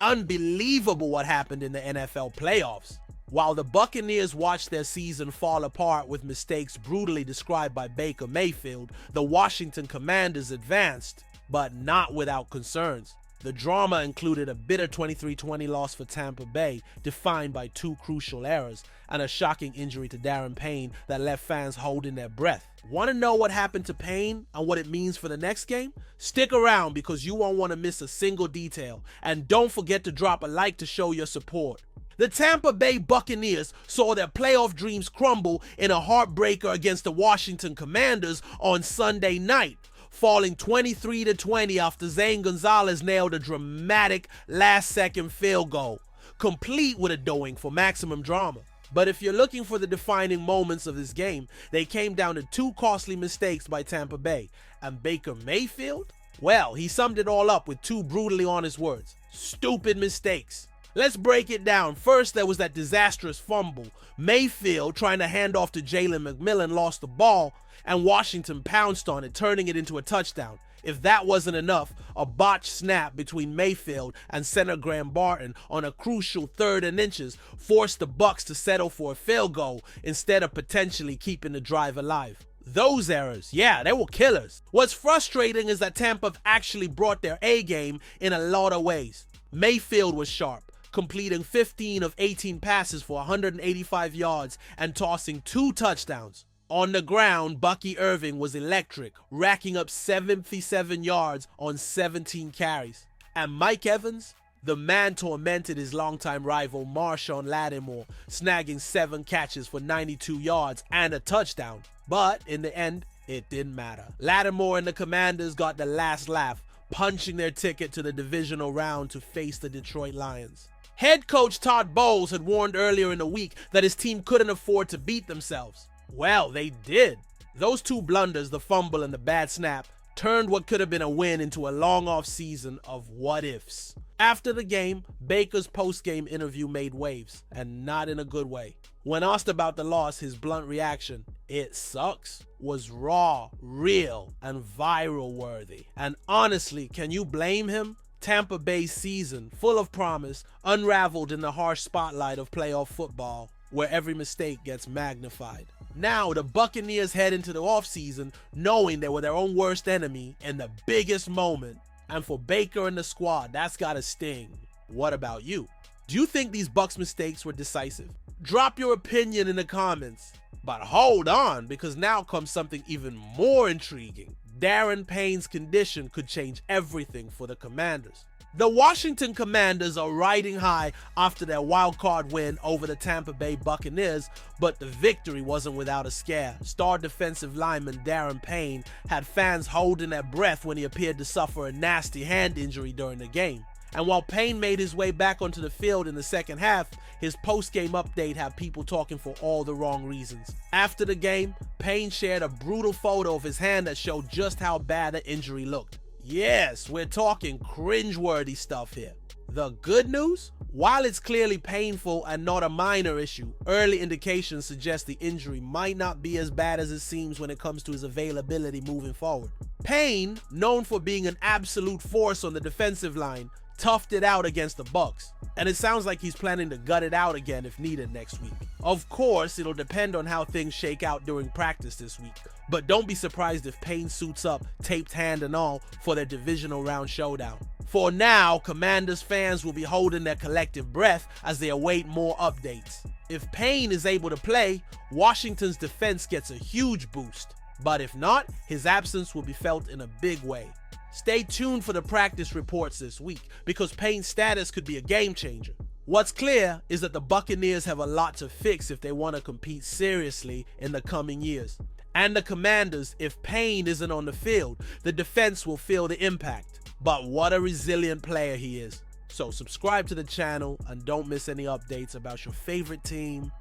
Unbelievable what happened in the NFL playoffs. While the Buccaneers watched their season fall apart with mistakes brutally described by Baker Mayfield, the Washington Commanders advanced, but not without concerns. The drama included a bitter 23-20 loss for Tampa Bay, defined by two crucial errors, and a shocking injury to Darren Payne that left fans holding their breath. Want to know what happened to Payne and what it means for the next game? Stick around because you won't want to miss a single detail, and don't forget to drop a like to show your support. The Tampa Bay Buccaneers saw their playoff dreams crumble in a heartbreaker against the Washington Commanders on Sunday night, falling 23-20 after Zane Gonzalez nailed a dramatic last-second field goal, complete with a doing for maximum drama. But if you're looking for the defining moments of this game, they came down to two costly mistakes by Tampa Bay. And Baker Mayfield? Well, he summed it all up with two brutally honest words: stupid mistakes. Let's break it down. First, there was that disastrous fumble. Mayfield, trying to hand off to Jalen McMillan, lost the ball, and Washington pounced on it, turning it into a touchdown. If that wasn't enough, a botched snap between Mayfield and center Graham Barton on a crucial 3rd and inches forced the Bucks to settle for a field goal instead of potentially keeping the drive alive. Those errors, yeah, they were killers. What's frustrating is that Tampa actually brought their A game in a lot of ways. Mayfield was sharp, completing 15 of 18 passes for 185 yards and tossing 2 touchdowns. On the ground, Bucky Irving was electric, racking up 77 yards on 17 carries. And Mike Evans, the man tormented his longtime rival Marshawn Lattimore, snagging 7 catches for 92 yards and a touchdown. But in the end, it didn't matter. Lattimore and the Commanders got the last laugh, punching their ticket to the divisional round to face the Detroit Lions. Head coach Todd Bowles had warned earlier in the week that his team couldn't afford to beat themselves. Well, they did. Those 2 blunders, the fumble and the bad snap, turned what could have been a win into a long off season of what-ifs. After the game, Baker's post-game interview made waves, and not in a good way. When asked about the loss, his blunt reaction, "It sucks," was raw, real, and viral worthy. And honestly, can you blame him? Tampa Bay's season, full of promise, unraveled in the harsh spotlight of playoff football, where every mistake gets magnified. Now, the Buccaneers head into the offseason knowing they were their own worst enemy in the biggest moment. And for Baker and the squad, that's gotta sting. What about you? Do you think these Bucs mistakes were decisive? Drop your opinion in the comments. But hold on, because now comes something even more intriguing. Darren Payne's condition could change everything for the Commanders. The Washington Commanders are riding high after their wild-card win over the Tampa Bay Buccaneers, but the victory wasn't without a scare. Star defensive lineman Darren Payne had fans holding their breath when he appeared to suffer a nasty hand injury during the game. And while Payne made his way back onto the field in the second half, his post-game update had people talking for all the wrong reasons. After the game, Payne shared a brutal photo of his hand that showed just how bad the injury looked. Yes, we're talking cringe-worthy stuff here. The good news? While it's clearly painful and not a minor issue, early indications suggest the injury might not be as bad as it seems when it comes to his availability moving forward. Payne, known for being an absolute force on the defensive line, toughed it out against the Bucks, and it sounds like he's planning to gut it out again if needed next week. Of course, it'll depend on how things shake out during practice this week, but don't be surprised if Payne suits up, taped hand and all, for their divisional round showdown. For now, Commanders fans will be holding their collective breath as they await more updates. If Payne is able to play, Washington's defense gets a huge boost, but if not, his absence will be felt in a big way. Stay tuned for the practice reports this week, because Payne's status could be a game changer. What's clear is that the Buccaneers have a lot to fix if they want to compete seriously in the coming years. And the Commanders, if Payne isn't on the field, the defense will feel the impact. But what a resilient player he is. So subscribe to the channel and don't miss any updates about your favorite team